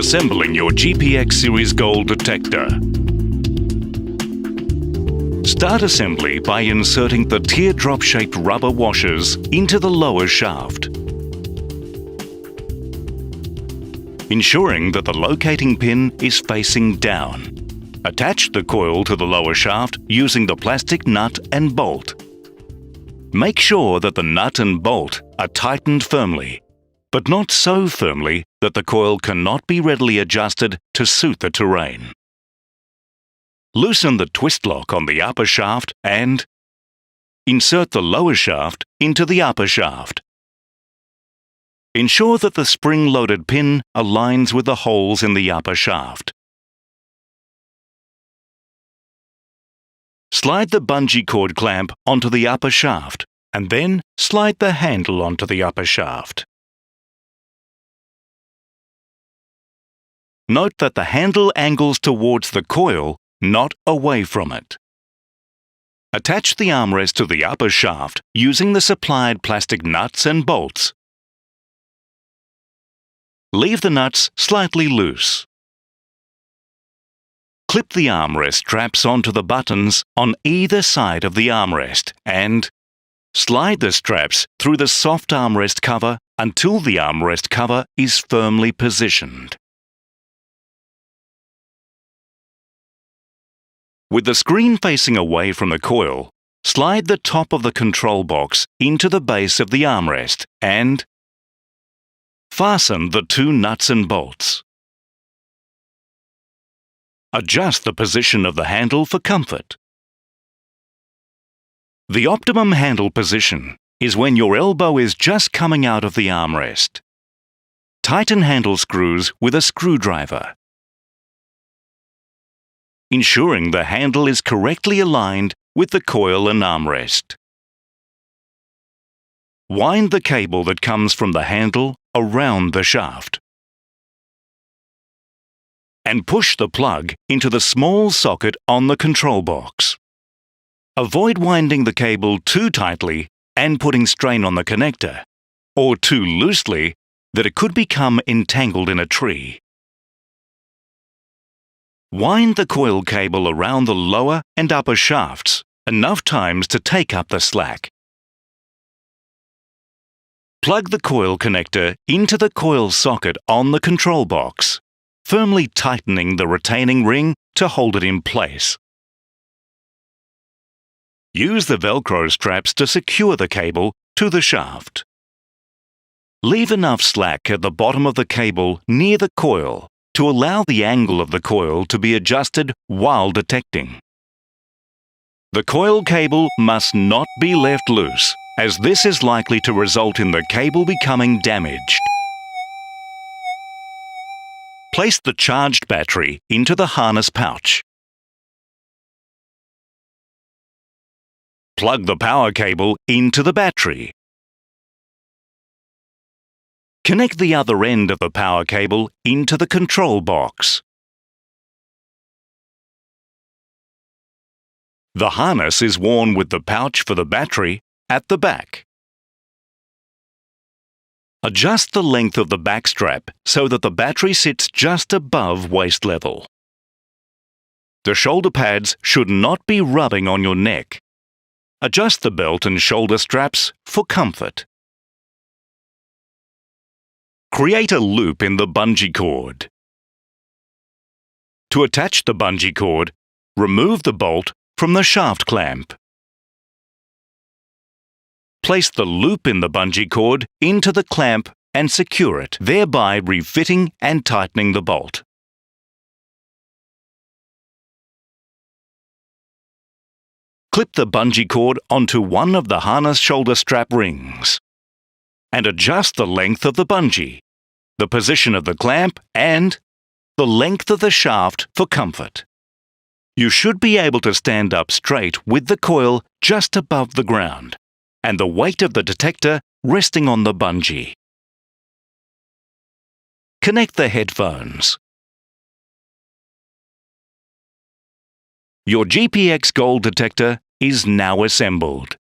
Assembling your GPX Series Gold detector. Start assembly by inserting the teardrop-shaped rubber washers into the lower shaft. Ensuring that the locating pin is facing down. Attach the coil to the lower shaft using the plastic nut and bolt. Make sure that the nut and bolt are tightened firmly, but not so firmly that the coil cannot be readily adjusted to suit the terrain. Loosen the twist lock on the upper shaft and insert the lower shaft into the upper shaft. Ensure that the spring-loaded pin aligns with the holes in the upper shaft. Slide the bungee cord clamp onto the upper shaft and then slide the handle onto the upper shaft. Note that the handle angles towards the coil, not away from it. Attach the armrest to the upper shaft using the supplied plastic nuts and bolts. Leave the nuts slightly loose. Clip the armrest straps onto the buttons on either side of the armrest and slide the straps through the soft armrest cover until the armrest cover is firmly positioned. With the screen facing away from the coil, slide the top of the control box into the base of the armrest and fasten the two nuts and bolts. Adjust the position of the handle for comfort. The optimum handle position is when your elbow is just coming out of the armrest. Tighten handle screws with a screwdriver. Ensuring the handle is correctly aligned with the coil and armrest. Wind the cable that comes from the handle around the shaft. And push the plug into the small socket on the control box. Avoid winding the cable too tightly and putting strain on the connector, or too loosely that it could become entangled in a tree. Wind the coil cable around the lower and upper shafts enough times to take up the slack. Plug the coil connector into the coil socket on the control box, firmly tightening the retaining ring to hold it in place. Use the Velcro straps to secure the cable to the shaft. Leave enough slack at the bottom of the cable near the coil to allow the angle of the coil to be adjusted while detecting. The coil cable must not be left loose, as this is likely to result in the cable becoming damaged. Place the charged battery into the harness pouch. Plug the power cable into the battery. Connect the other end of the power cable into the control box. The harness is worn with the pouch for the battery at the back. Adjust the length of the back strap so that the battery sits just above waist level. The shoulder pads should not be rubbing on your neck. Adjust the belt and shoulder straps for comfort. Create a loop in the bungee cord. To attach the bungee cord, remove the bolt from the shaft clamp. Place the loop in the bungee cord into the clamp and secure it, thereby refitting and tightening the bolt. Clip the bungee cord onto one of the harness shoulder strap rings and adjust the length of the bungee, the position of the clamp and the length of the shaft for comfort. You should be able to stand up straight with the coil just above the ground and the weight of the detector resting on the bungee. Connect the headphones. Your GPX Gold detector is now assembled.